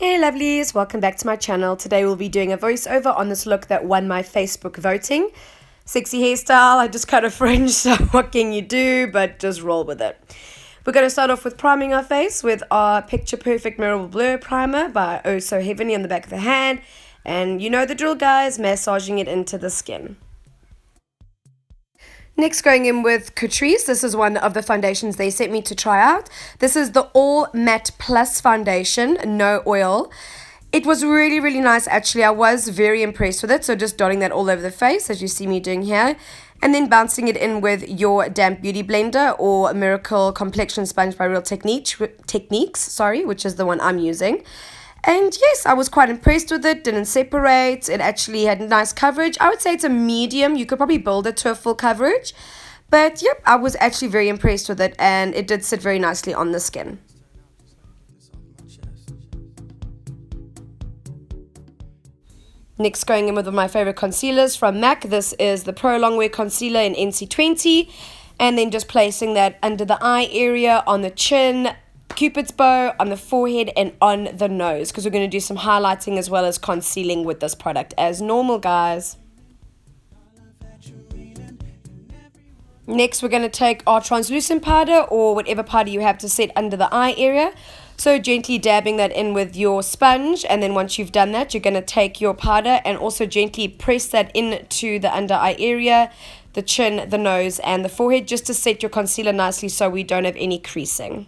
Hey lovelies, welcome back to my channel. Today we'll be doing a voiceover on this look that won my Facebook voting. Sexy hairstyle, I just cut a fringe, so what can you do but just roll with it. We're going to start off with priming our face with our Picture Perfect Mirror Blur Primer by Oh So Heavenly on the back of the hand. And you know the drill guys, massaging it into the skin. Next, going in with Catrice. This is one of the foundations they sent me to try out. This is the All Matte Plus Foundation, no oil. It was really nice actually. I was very impressed with it. So just dotting that all over the face as you see me doing here. And then bouncing it in with your Damp Beauty Blender or Miracle Complexion Sponge by Real Techniques, which is the one I'm using. And yes, I was quite impressed with it. Didn't separate. It actually had nice coverage. I would say it's a medium. You could probably build it to a full coverage. But yep, I was actually very impressed with it. And it did sit very nicely on the skin. Next, going in with one of my favorite concealers from MAC. This is the Pro Longwear Concealer in NC20. And then just placing that under the eye area, on the chin, Cupid's bow, on the forehead, and on the nose. Because we're going to do some highlighting as well as concealing with this product as normal, guys. Next, we're going to take our translucent powder or whatever powder you have to set under the eye area. So gently dabbing that in with your sponge, and then once you've done that, you're going to take your powder and also gently press that into the under eye area, the chin, the nose, and the forehead, just to set your concealer nicely so we don't have any creasing.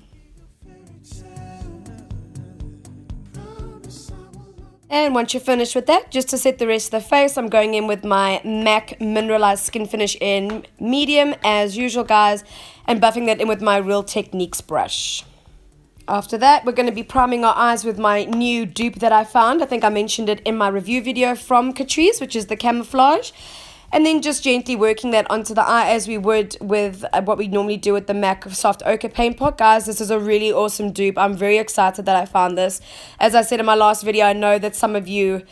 And once you're finished with that, just to set the rest of the face, I'm going in with my MAC Mineralized Skin Finish in medium, as usual, guys, and buffing that in with my Real Techniques brush. After that, we're going to be priming our eyes with my new dupe that I found. I think I mentioned it in my review video from Catrice, which is the Camouflage. And then just gently working that onto the eye as we would with what we normally do with the MAC Soft Ochre Paint Pot. Guys, this is a really awesome dupe. I'm very excited that I found this. As I said in my last video, I know that some of you,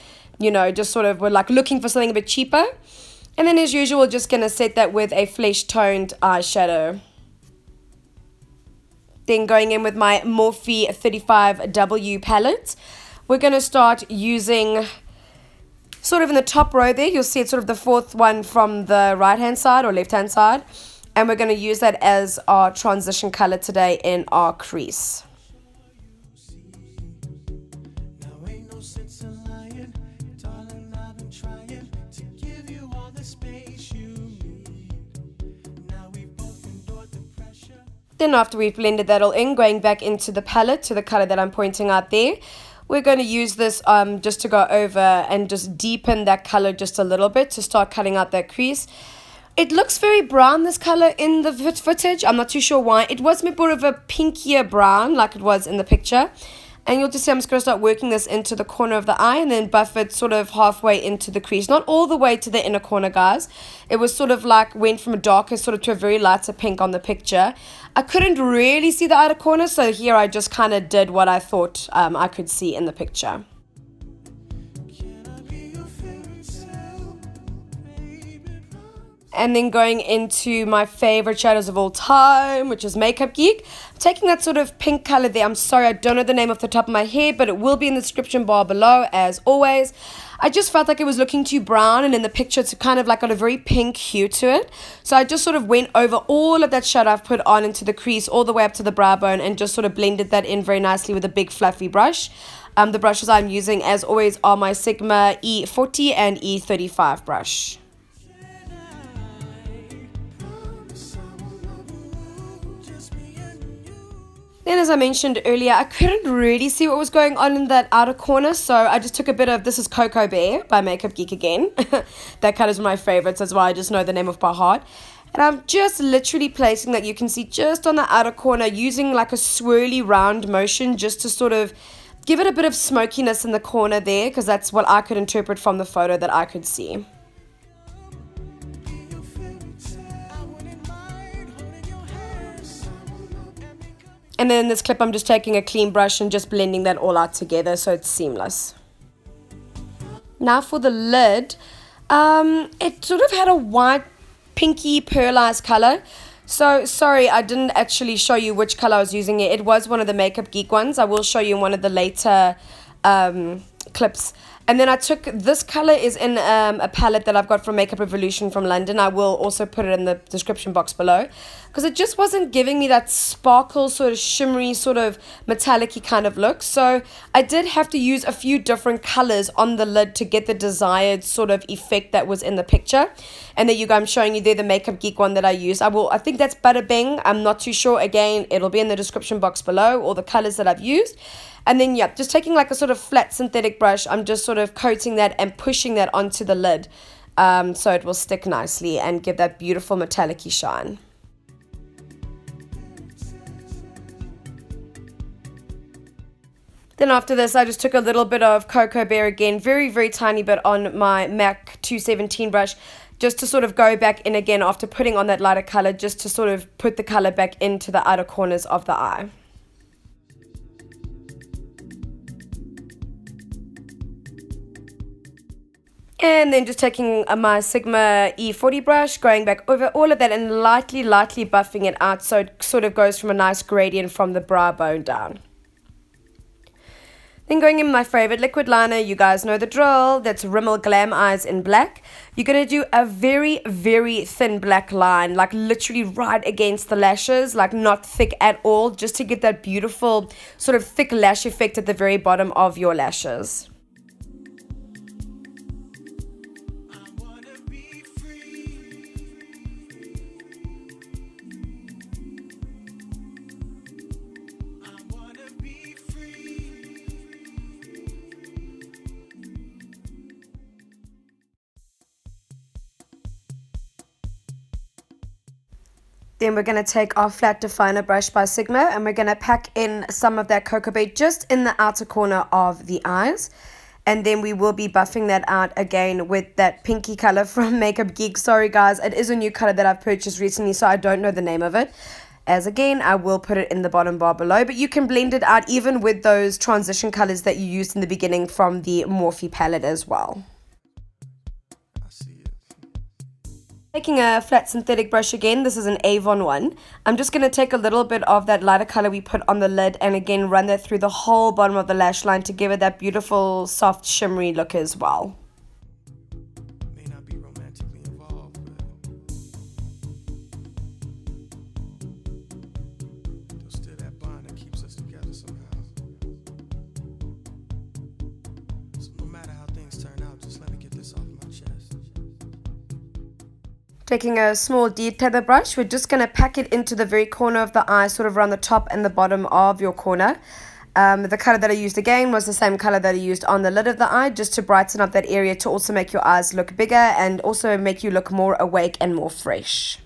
just sort of were like looking for something a bit cheaper. And then as usual, just going to set that with a flesh toned eyeshadow. Then going in with my Morphe 35W palette, we're going to start using, sort of in the top row there, you'll see it's sort of the fourth one from the right hand side or left hand side. And we're going to use that as our transition color today in our crease. Then after we've blended that all in, going back into the palette to the color that I'm pointing out there, we're going to use this just to go over and just deepen that color just a little bit to start cutting out that crease. It looks very brown, this color, in the footage. I'm not too sure why. It was more of a pinkier brown like it was in the picture. And you'll just see I'm just going to start working this into the corner of the eye and then buff it sort of halfway into the crease. Not all the way to the inner corner, guys. It was sort of like went from a darker sort of to a very lighter pink on the picture. I couldn't really see the outer corner, so here I just kind of did what I thought I could see in the picture. And then going into my favorite shadows of all time, which is Makeup Geek. I'm taking that sort of pink color there. I'm sorry, I don't know the name off the top of my head, but it will be in the description bar below, as always. I just felt like it was looking too brown, and in the picture it's kind of like got a very pink hue to it. So I just sort of went over all of that shadow I've put on into the crease, all the way up to the brow bone, and just sort of blended that in very nicely with a big fluffy brush. The brushes I'm using, as always, are my Sigma E40 and E35 brush. Then, as I mentioned earlier, I couldn't really see what was going on in that outer corner, so I just took a bit of, this is Cocoa Bear by Makeup Geek again. That color is one of my favorites, that's why I just know the name of by heart. And I'm just literally placing that, you can see, just on the outer corner, using like a swirly round motion just to sort of give it a bit of smokiness in the corner there, because that's what I could interpret from the photo that I could see. And then in this clip, I'm just taking a clean brush and just blending that all out together so it's seamless. Now for the lid, it sort of had a white, pinky, pearlized color. So, sorry, I didn't actually show you which color I was using here. It was one of the Makeup Geek ones. I will show you in one of the later clips. And then I took, this color is in a palette that I've got from Makeup Revolution from London. I will also put it in the description box below, because it just wasn't giving me that sparkle, sort of shimmery, sort of metallic-y kind of look. So I did have to use a few different colors on the lid to get the desired sort of effect that was in the picture. And there you go, I'm showing you there the Makeup Geek one that I used. I think that's Bada Bing. I'm not too sure. Again, it'll be in the description box below, all the colors that I've used. And then, yeah, just taking like a sort of flat synthetic brush, I'm just sort of coating that and pushing that onto the lid, so it will stick nicely and give that beautiful metallic-y shine. Then after this, I just took a little bit of Cocoa Bear again, very, very tiny bit on my MAC 217 brush, just to sort of go back in again after putting on that lighter color, just to sort of put the color back into the outer corners of the eye. And then just taking my Sigma E40 brush, going back over all of that and lightly buffing it out so it sort of goes from a nice gradient from the brow bone down. Then going in my favorite liquid liner, you guys know the drill, that's Rimmel Glam Eyes in black. You're going to do a very, very thin black line, like literally right against the lashes, like not thick at all, just to get that beautiful sort of thick lash effect at the very bottom of your lashes. Then we're going to take our flat definer brush by Sigma and we're going to pack in some of that Cocoa Bear just in the outer corner of the eyes. And then we will be buffing that out again with that pinky color from Makeup Geek. Sorry guys, it is a new color that I've purchased recently, so I don't know the name of it. As again, I will put it in the bottom bar below, but you can blend it out even with those transition colors that you used in the beginning from the Morphe palette as well. Taking a flat synthetic brush again, this is an Avon one. I'm just going to take a little bit of that lighter color we put on the lid and again run that through the whole bottom of the lash line to give it that beautiful soft shimmery look as well. May not be romantically involved, but there's still that bond that keeps us together somehow. So no matter how things turn out, just let me get this off my chest. Taking a small detailer brush, we're just going to pack it into the very corner of the eye, sort of around the top and the bottom of your corner. The color that I used again was the same color that I used on the lid of the eye, just to brighten up that area to also make your eyes look bigger and also make you look more awake and more fresh.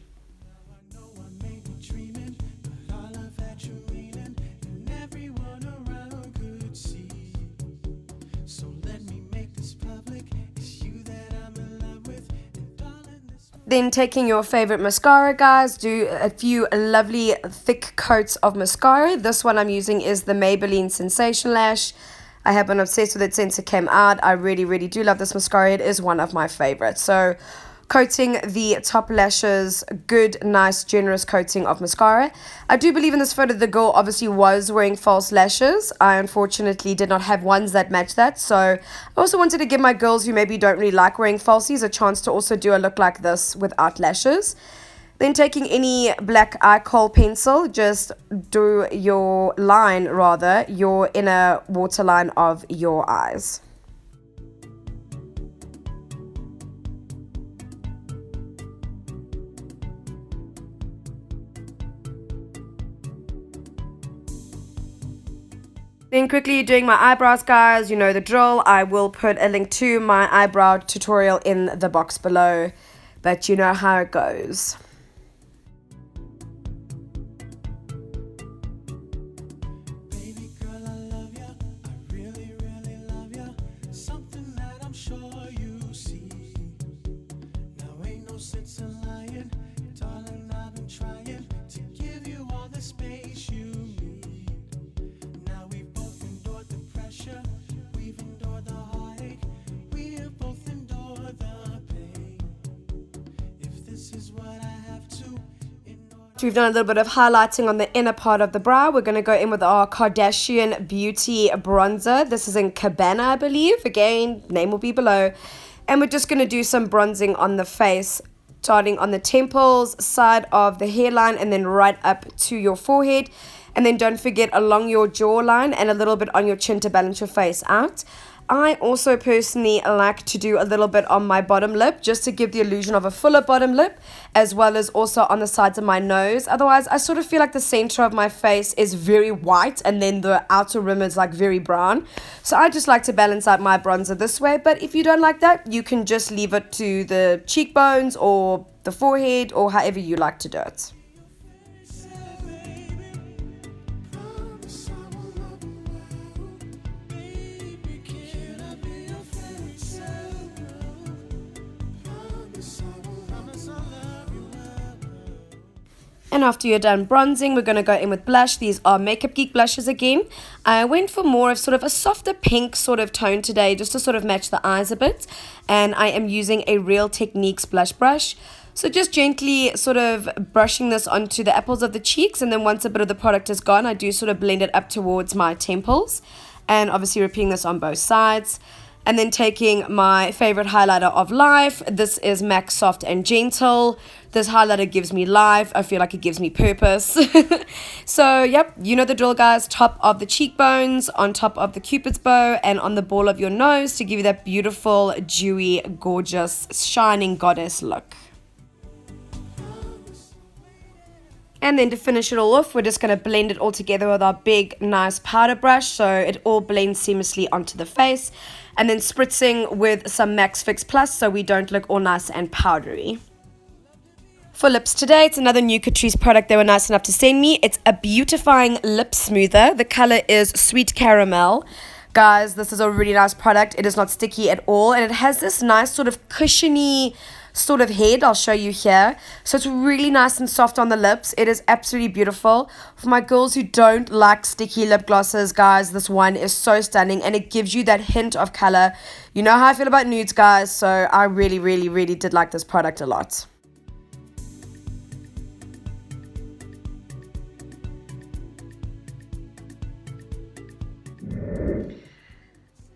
Then taking your favorite mascara, guys, do a few lovely thick coats of mascara. This one I'm using is the Maybeline Sensa-Lash. I have been obsessed with it since it came out. I really, really do love this mascara. It is one of my favorites. So coating the top lashes, good, nice, generous coating of mascara. I do believe in this photo the girl obviously was wearing false lashes. I unfortunately did not have ones that match that. So I also wanted to give my girls who maybe don't really like wearing falsies a chance to also do a look like this without lashes. Then taking any black eye kohl pencil, just do your line, rather, your inner waterline of your eyes. Then quickly doing my eyebrows, guys, you know the drill. I will put a link to my eyebrow tutorial in the box below, but you know how it goes. Baby girl, I love ya. I really, really love ya. Something that I'm sure you see. Now ain't no sense in lying. Darling, I've been trying to give you all the space you need. Now we've both endured the pressure. We've endured the heartache. We've both endured the pain. If this is what I after we've done a little bit of highlighting on the inner part of the brow, we're going to go in with our Kardashian Beauty bronzer. This is in Cabana, I believe. Again, name will be below. And we're just going to do some bronzing on the face, starting on the temples, side of the hairline, and then right up to your forehead. And then don't forget along your jawline and a little bit on your chin to balance your face out. I also personally like to do a little bit on my bottom lip just to give the illusion of a fuller bottom lip, as well as also on the sides of my nose. Otherwise, I sort of feel like the center of my face is very white and then the outer rim is like very brown. So I just like to balance out my bronzer this way. But if you don't like that, you can just leave it to the cheekbones or the forehead or however you like to do it. And after you're done bronzing, we're going to go in with blush. These are Makeup Geek blushes again. I went for more of sort of a softer pink sort of tone today, just to sort of match the eyes a bit. And I am using a Real Techniques blush brush. So just gently sort of brushing this onto the apples of the cheeks. And then once a bit of the product is gone, I do sort of blend it up towards my temples. And obviously repeating this on both sides. And then taking my favorite highlighter of life. This is MAC Soft and Gentle. This highlighter gives me life. I feel like it gives me purpose. So, yep, you know the drill, guys. Top of the cheekbones, on top of the cupid's bow, and on the ball of your nose to give you that beautiful, dewy, gorgeous, shining goddess look. And then to finish it all off, we're just going to blend it all together with our big, nice powder brush so it all blends seamlessly onto the face. And then spritzing with some Max Fix Plus so we don't look all nice and powdery. For lips today, it's another new Catrice product they were nice enough to send me. It's a beautifying lip smoother. The color is Sweet Caramel. Guys, this is a really nice product. It is not sticky at all. And it has this nice sort of cushiony sort of head. I'll show you here. So it's really nice and soft on the lips. It is absolutely beautiful. For my girls who don't like sticky lip glosses, guys, this one is so stunning and it gives you that hint of color. You know how I feel about nudes, guys, so I really, really, really did like this product a lot.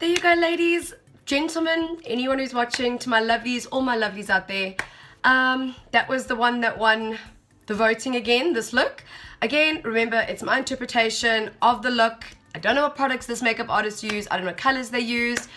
There you go, ladies, gentlemen, anyone who's watching, to my lovelies, all my lovelies out there. That was the one that won the voting again, this look. Again, remember, it's my interpretation of the look. I don't know what products this makeup artist used. I don't know what colors they used.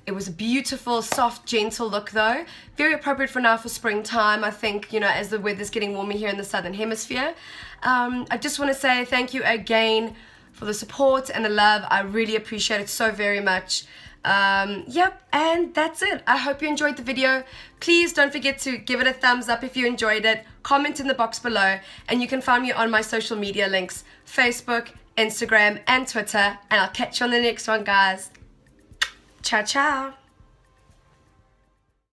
It was a beautiful, soft, gentle look though. Very appropriate for now for springtime, I think, you know, as the weather's getting warmer here in the southern hemisphere. I just want to say thank you again for the support and the love. I really appreciate it so very much. Yep, and that's it. I hope you enjoyed the video. Please don't forget to give it a thumbs up if you enjoyed it. Comment in the box below, and you can find me on my social media links, Facebook, Instagram, and Twitter. And I'll catch you on the next one, guys. Ciao, ciao.